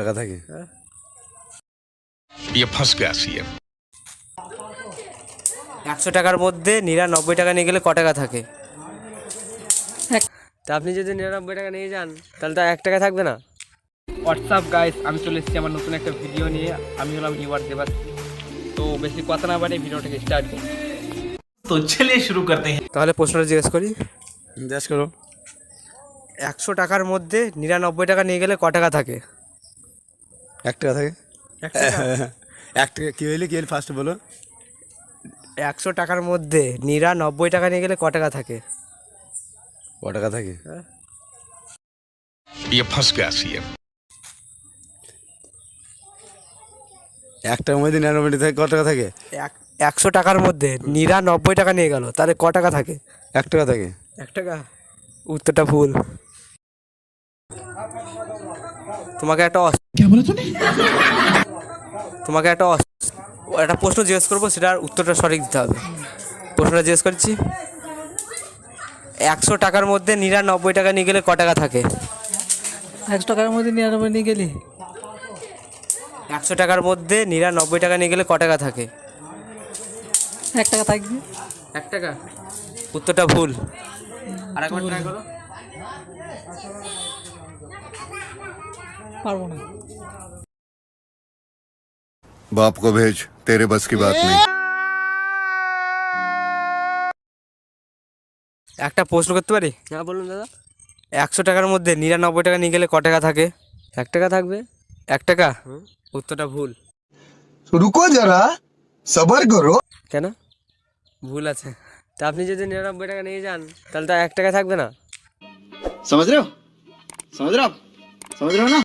টাকা থাকে? ये फंस गया सीएम। 100 টাকার মধ্যে 99 টাকা নিয়ে গেলে ক টাকা থাকে? তা আপনি যদি 99 টাকা নিয়ে যান তাহলে তো 1 টাকা থাকবে না। হোয়াটসঅ্যাপ গাইস, আমি চলে এসেছি আমার নতুন একটা ভিডিও নিয়ে। আমি হলাম ইউআর দেবাস। তো বেশি কথা না বাড়িয়ে ভিডিওটাকে স্টার্ট করি। तो चलिए शुरू करते हैं। তাহলে প্রশ্নটা জিজ্ঞেস করি, জিজ্ঞেস করো। 100 টাকার মধ্যে 99 টাকা নিয়ে গেলে ক টাকা থাকে? 1 টাকা থাকে? 1 টাকা? 1 টাকা কি হইলে ফার্স্ট বলো। 100 টাকার মধ্যে 99 টাকা নিয়ে গেলে ক টাকা থাকে? টাকা থাকে? ये फंस गया सीएम। 1 টাকার মধ্যে 99 থাকে, টাকা থাকে? 100 টাকার মধ্যে 99 টাকা নিয়ে গেল, তাহলে ক টাকা থাকে? 1 টাকা থাকে? 1 টাকা? উত্তরটা ভুল। তোমাকে একটা একটা প্রশ্ন জিজ্ঞেস করবো, সেটার উত্তরটা সঠিক দিতে হবে। প্রশ্নটা জিজ্ঞেস করছি, 100 টাকার মধ্যে 99 টাকা নিয়ে গেলে ক টাকা থাকে? 100 টাকার মধ্যে 99 নিয়ে গেলি 100 টাকার মধ্যে 99 টাকা নিয়ে গেলে ক টাকা থাকে? 1 টাকা থাকবে। 1 টাকা? উত্তরটা ভুল। আরেকবার ট্রাই করো। পারবো না। बाप को भेज, तेरे बस की बात नहीं। একটা প্রশ্ন করতে পারি? হ্যাঁ বলুন দাদা। 100 টাকার মধ্যে 99 টাকা নিয়ে গেলে ক টাকা থাকে? 1 টাকা থাকবে। 1 টাকা? উত্তরটা ভুল। रुको जरा सबर करो। কেন? ভুল আছে। তা আপনি যদি 99 টাকা নিয়ে যান তাহলে তো 1 টাকা থাকবে না। समझ रहे हो ना?